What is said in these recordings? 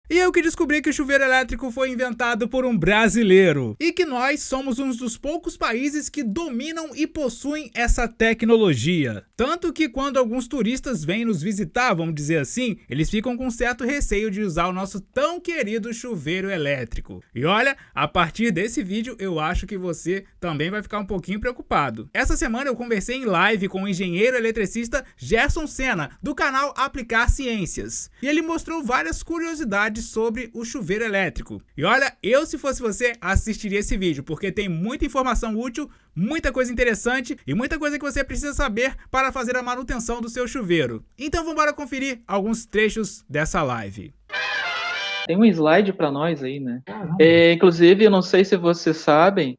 E eu que descobri que o chuveiro elétrico foi inventado por um brasileiro e que nós somos um dos poucos países que dominam e possuem essa tecnologia. Tanto que quando alguns turistas vêm nos visitar, vamos dizer assim, eles ficam com certo receio de usar o nosso tão querido chuveiro elétrico. E olha, a partir desse vídeo eu acho que você também vai ficar um pouquinho preocupado. Essa semana eu conversei em live com o engenheiro eletricista Gerson Senna, do canal Aplicar Ciências. E ele mostrou várias curiosidades sobre o chuveiro elétrico. E olha, eu se fosse você, assistiria esse vídeo, porque tem muita informação útil, muita coisa interessante e muita coisa que você precisa saber para fazer a manutenção do seu chuveiro. Então vamos embora conferir alguns trechos dessa live. Tem um slide para nós aí, né? Inclusive, eu não sei se vocês sabem,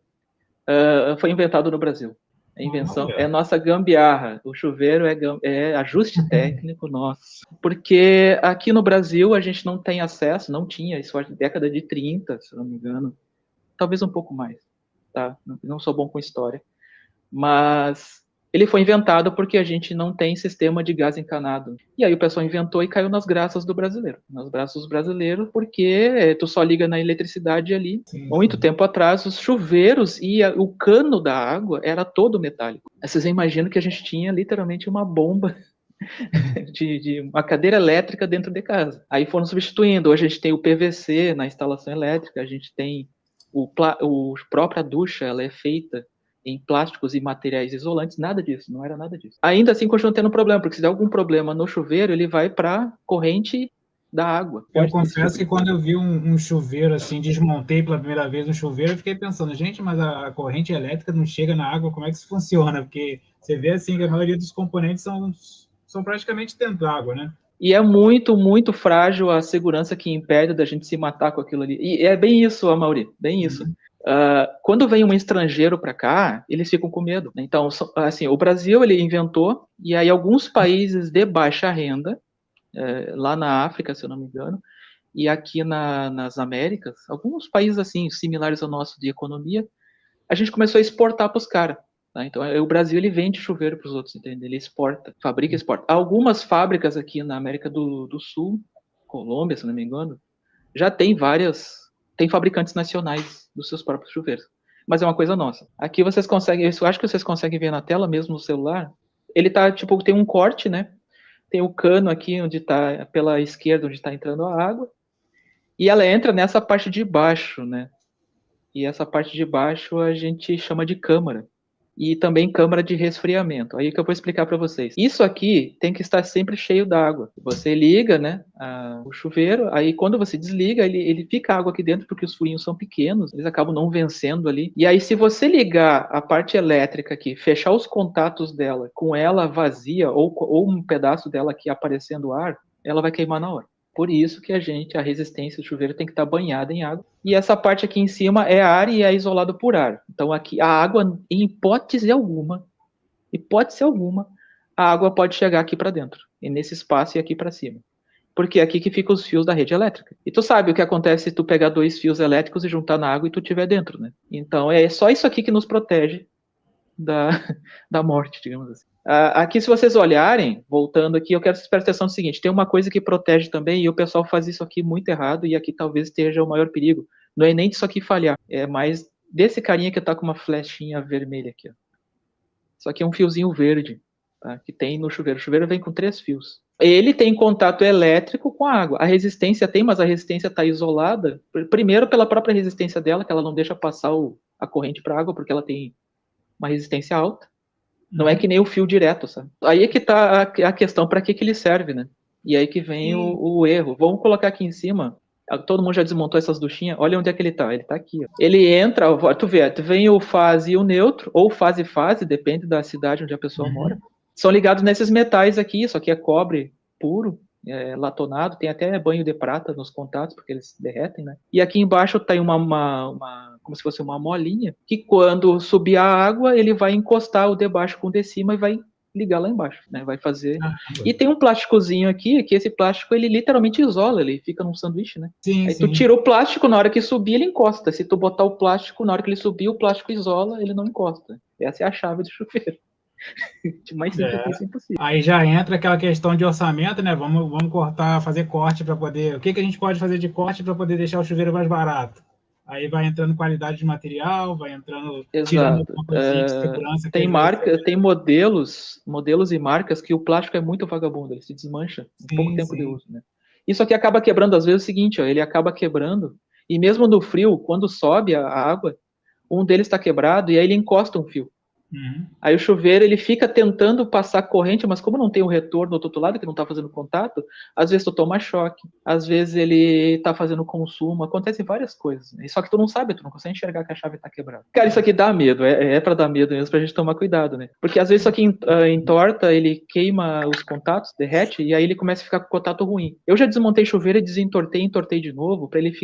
foi inventado no Brasil. A invenção é nossa gambiarra. O chuveiro é ajuste técnico nosso. Porque aqui no Brasil a gente não tem acesso, não tinha, isso foi na década de 30, se não me engano. Talvez um pouco mais, tá? Não sou bom com história. Mas ele foi inventado porque a gente não tem sistema de gás encanado. E aí o pessoal inventou e caiu nas graças do brasileiro. Nos braços dos brasileiros, porque tu só liga na eletricidade ali. Sim. Muito tempo atrás, os chuveiros e o cano da água era todo metálico. Vocês imaginam que a gente tinha literalmente uma bomba de uma cadeira elétrica dentro de casa. Aí foram substituindo. Hoje a gente tem o PVC na instalação elétrica, a gente tem a própria ducha, ela é feita em plásticos e materiais isolantes, nada disso, não era nada disso. Ainda assim, continua tendo problema, porque se der algum problema no chuveiro, ele vai para corrente da água. Eu confesso que quando eu vi um chuveiro assim, desmontei pela primeira vez um chuveiro, eu fiquei pensando, gente, mas a corrente elétrica não chega na água, como é que isso funciona? Porque você vê assim que a maioria dos componentes são praticamente dentro da água, né? E é muito, muito frágil a segurança que impede da gente se matar com aquilo ali. E é bem isso, Amaury, bem isso. Quando vem um estrangeiro para cá, eles ficam com medo. Então, assim, o Brasil ele inventou, e aí alguns países de baixa renda, lá na África, se eu não me engano, e aqui nas Américas, alguns países assim similares ao nosso de economia, a gente começou a exportar para os caras. Tá? Então, o Brasil ele vende chuveiro para os outros, entende? Ele exporta, fabrica e exporta. Algumas fábricas aqui na América do Sul, Colômbia, se não me engano, já tem tem fabricantes nacionais dos seus próprios chuveiros. Mas é uma coisa nossa. Aqui vocês conseguem, eu acho que vocês conseguem ver na tela mesmo no celular. Ele tá, tipo, tem um corte, né? Tem o cano aqui onde tá, pela esquerda, onde está entrando a água. E ela entra nessa parte de baixo, né? E essa parte de baixo a gente chama de câmara. E também câmara de resfriamento. Aí que eu vou explicar para vocês. Isso aqui tem que estar sempre cheio d'água. Você liga, né, o chuveiro, aí quando você desliga, ele fica água aqui dentro porque os furinhos são pequenos, eles acabam não vencendo ali. E aí se você ligar a parte elétrica aqui, fechar os contatos dela com ela vazia ou um pedaço dela aqui aparecendo ar, ela vai queimar na hora. Por isso que a resistência do chuveiro tem que estar banhada em água. E essa parte aqui em cima é ar e é isolado por ar. Então aqui a água, em hipótese alguma, a água pode chegar aqui para dentro. E nesse espaço e aqui para cima. Porque é aqui que ficam os fios da rede elétrica. E tu sabe o que acontece se tu pegar 2 fios elétricos e juntar na água e tu estiver dentro, né? Então é só isso aqui que nos protege da morte, digamos assim. Aqui, se vocês olharem, voltando aqui, eu quero que vocês prestem atenção no seguinte, tem uma coisa que protege também, e o pessoal faz isso aqui muito errado, e aqui talvez esteja o maior perigo. Não é nem disso aqui falhar, é mais desse carinha que tá com uma flechinha vermelha aqui, ó. Isso aqui é um fiozinho verde, tá? Que tem no chuveiro. O chuveiro vem com 3 fios. Ele tem contato elétrico com a água. A resistência tem, mas a resistência está isolada, primeiro pela própria resistência dela, que ela não deixa passar a corrente para a água, porque ela tem uma resistência alta. Não é que nem o fio direto, sabe? Aí é que tá a questão, para que ele serve, né? E aí que vem o erro. Vamos colocar aqui em cima, todo mundo já desmontou essas duchinhas, olha onde é que ele tá aqui, ó. Ele entra, tu vem o fase e o neutro, ou fase, depende da cidade onde a pessoa mora. São ligados nesses metais aqui, isso aqui é cobre puro, latonado, tem até banho de prata nos contatos, porque eles derretem, né? E aqui embaixo tem como se fosse uma molinha, que quando subir a água, ele vai encostar o de baixo com o de cima e vai ligar lá embaixo, né? Vai fazer... E tem um plásticozinho aqui, que esse plástico, ele literalmente isola, ele fica num sanduíche, né? Aí tu tira o plástico, na hora que subir, ele encosta. Se tu botar o plástico, na hora que ele subir, o plástico isola, ele não encosta. Essa é a chave do chuveiro. Mais simples que isso, impossível. Aí já entra aquela questão de orçamento, né? Vamos cortar, fazer corte para poder... O que a gente pode fazer de corte para poder deixar o chuveiro mais barato? Aí vai entrando qualidade de material, vai entrando... Tirando Exato. uma coisinha de segurança. Tem modelos e marcas que o plástico é muito vagabundo, ele se desmancha em pouco tempo de uso, né? Isso aqui acaba quebrando, às vezes, é o seguinte, ó, ele acaba quebrando, e mesmo no frio, quando sobe a água, um deles está quebrado, e aí ele encosta um fio. Uhum. Aí o chuveiro, ele fica tentando passar corrente, mas como não tem o retorno do outro lado, que não está fazendo contato, às vezes tu toma choque, às vezes ele está fazendo consumo, acontecem várias coisas, né? Só que tu não sabe, tu não consegue enxergar que a chave está quebrada. Cara, isso aqui dá medo, é para dar medo mesmo, pra gente tomar cuidado, né? Porque às vezes isso aqui entorta, ele queima os contatos, derrete, e aí ele começa a ficar com contato ruim. Eu já desmontei chuveiro e desentortei e entortei de novo, para ele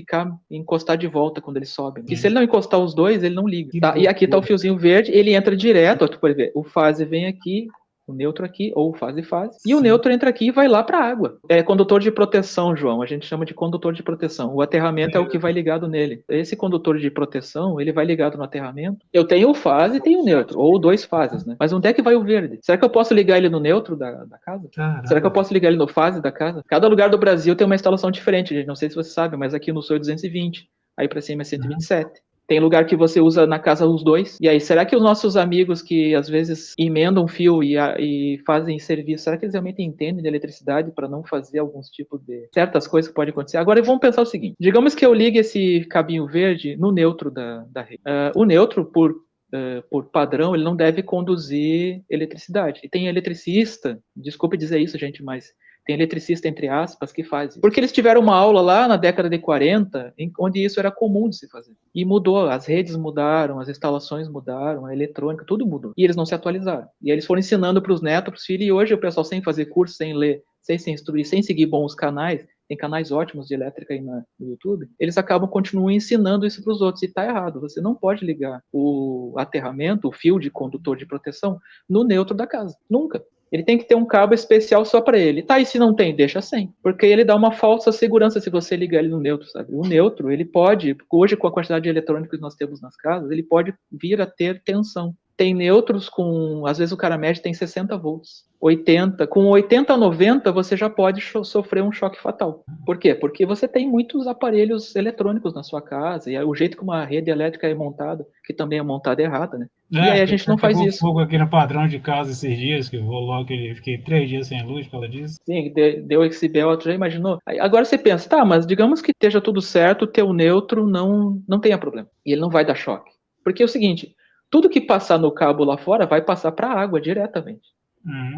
encostar de volta quando ele sobe. Porque se ele não encostar os dois, ele não liga. Tá? E aqui tá o fiozinho verde, ele entra direto, ó, tu pode ver, o fase vem aqui, o neutro aqui, ou fase, e o neutro entra aqui e vai lá para a água. É condutor de proteção, João, a gente chama de condutor de proteção. O aterramento é o que vai ligado nele. Esse condutor de proteção, ele vai ligado no aterramento. Eu tenho o fase e tenho o neutro, ou 2 fases, né? Mas onde é que vai o verde? Será que eu posso ligar ele no neutro da casa? Caramba. Será que eu posso ligar ele no fase da casa? Cada lugar do Brasil tem uma instalação diferente, gente. Não sei se você sabe, mas aqui no sul é 220, aí para cima é 127. Tem lugar que você usa na casa os dois. E aí, será que os nossos amigos que às vezes emendam fio e fazem serviço, será que eles realmente entendem de eletricidade para não fazer alguns tipos de certas coisas que podem acontecer? Agora vamos pensar o seguinte: digamos que eu ligue esse cabinho verde no neutro da rede. O neutro, por padrão, ele não deve conduzir eletricidade. E tem eletricista, desculpe dizer isso, gente, mas tem eletricista, entre aspas, que faz isso. Porque eles tiveram uma aula lá na década de 40, onde isso era comum de se fazer. E mudou, as redes mudaram, as instalações mudaram, a eletrônica, tudo mudou. E eles não se atualizaram. E aí eles foram ensinando para os netos, para os filhos, e hoje o pessoal, sem fazer curso, sem ler, sem se instruir, sem seguir bons canais, tem canais ótimos de elétrica aí no YouTube, eles continuam ensinando isso para os outros. E está errado, você não pode ligar o aterramento, o fio de condutor de proteção, no neutro da casa. Nunca. Ele tem que ter um cabo especial só para ele. Tá, e se não tem, deixa sem. Porque ele dá uma falsa segurança se você ligar ele no neutro, sabe? O neutro, ele pode, hoje com a quantidade de eletrônicos que nós temos nas casas, ele pode vir a ter tensão. Tem neutros com, às vezes o cara médio tem 60 volts, 80. Com 80 a 90, você já pode sofrer um choque fatal. Por quê? Porque você tem muitos aparelhos eletrônicos na sua casa, e o jeito que uma rede elétrica é montada, que também é montada errada, né? E aí a gente não faz isso. Fogo aqui no padrão de casa esses dias, que rolou que fiquei 3 dias sem luz por causa disso. Sim, deu esse BO, tu já imaginou? Agora você pensa, tá, mas digamos que esteja tudo certo, o teu neutro não tenha problema. E ele não vai dar choque. Porque é o seguinte, tudo que passar no cabo lá fora vai passar para a água diretamente.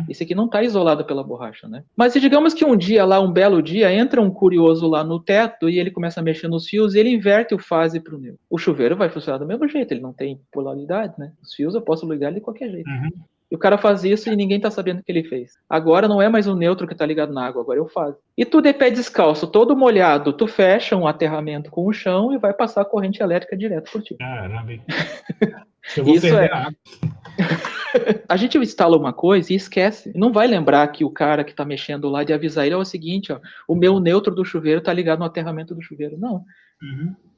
Esse aqui não está isolado pela borracha, né? Mas se digamos que um belo dia, entra um curioso lá no teto e ele começa a mexer nos fios e ele inverte o fase para o neutro. O chuveiro vai funcionar do mesmo jeito, ele não tem polaridade, né? Os fios eu posso ligar de qualquer jeito. E o cara faz isso e ninguém tá sabendo o que ele fez. Agora não é mais o neutro que tá ligado na água, agora é o fase. E tu de pé descalço, todo molhado, tu fecha um aterramento com o chão e vai passar a corrente elétrica direto por ti. Caramba. Eu vou Isso perder a água. A gente instala uma coisa e esquece. Não vai lembrar que o cara que tá mexendo lá de avisar ele é o seguinte, ó, o meu neutro do chuveiro tá ligado no aterramento do chuveiro. Não.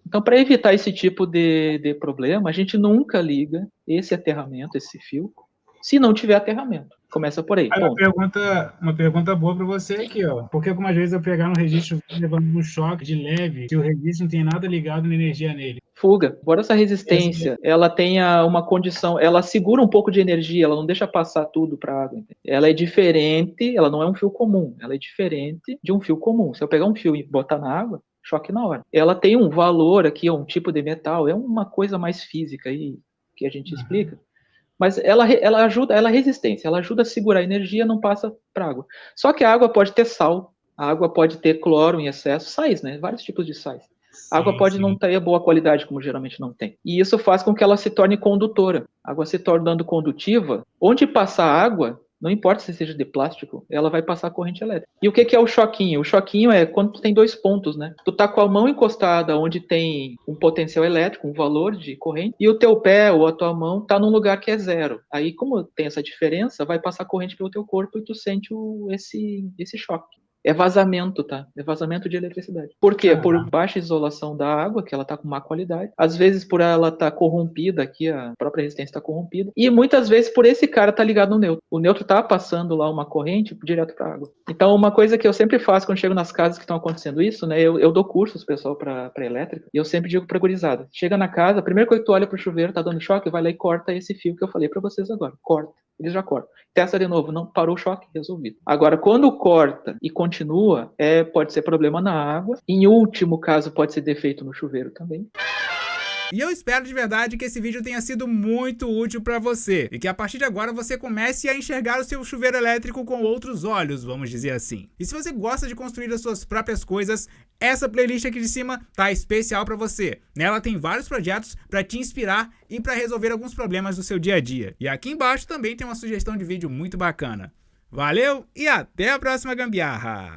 Então, para evitar esse tipo de problema, a gente nunca liga esse aterramento, esse fio, se não tiver aterramento. Começa por aí. Uma pergunta boa para você aqui, ó. Porque algumas vezes eu pegar no registro levando um choque de leve, se o registro não tem nada ligado na energia nele. Fuga. Embora essa resistência, ela tenha uma condição, ela segura um pouco de energia, ela não deixa passar tudo para a água. Ela é diferente, ela não é um fio comum, ela é diferente de um fio comum. Se eu pegar um fio e botar na água, choque na hora. Ela tem um valor aqui, um tipo de metal, é uma coisa mais física aí que a gente explica. Mas ela ajuda, ela é resistência, ela ajuda a segurar a energia, não passa para a água. Só que a água pode ter sal, a água pode ter cloro em excesso, sais, né? Vários tipos de sais. A água pode não ter boa qualidade, como geralmente não tem. E isso faz com que ela se torne condutora. A água se tornando condutiva, onde passa a água, não importa se seja de plástico, ela vai passar corrente elétrica. E o que é o choquinho? O choquinho é quando tu tem 2 pontos, né? Tu tá com a mão encostada onde tem um potencial elétrico, um valor de corrente, e o teu pé ou a tua mão tá num lugar que é 0. Aí, como tem essa diferença, vai passar corrente pelo teu corpo e tu sente esse choque. É vazamento, tá? É vazamento de eletricidade. Por quê? Ah. Por baixa isolação da água, que ela tá com má qualidade. Às vezes por ela tá corrompida aqui, a própria resistência tá corrompida. E muitas vezes por esse cara tá ligado no neutro. O neutro tá passando lá uma corrente direto pra água. Então, uma coisa que eu sempre faço quando chego nas casas que estão acontecendo isso, né? Eu dou cursos, pessoal, pra elétrica. E eu sempre digo pra gurizada. Chega na casa, a primeira coisa que tu olha pro chuveiro, tá dando choque, vai lá e corta esse fio que eu falei pra vocês agora. Corta. Eles já cortam. Testa de novo, não parou o choque, resolvido. Agora, quando corta e continua, pode ser problema na água. Em último caso, pode ser defeito no chuveiro também. E eu espero de verdade que esse vídeo tenha sido muito útil para você e que a partir de agora você comece a enxergar o seu chuveiro elétrico com outros olhos, vamos dizer assim. E se você gosta de construir as suas próprias coisas, essa playlist aqui de cima tá especial para você. Nela tem vários projetos para te inspirar e para resolver alguns problemas do seu dia a dia. E aqui embaixo também tem uma sugestão de vídeo muito bacana. Valeu e até a próxima gambiarra!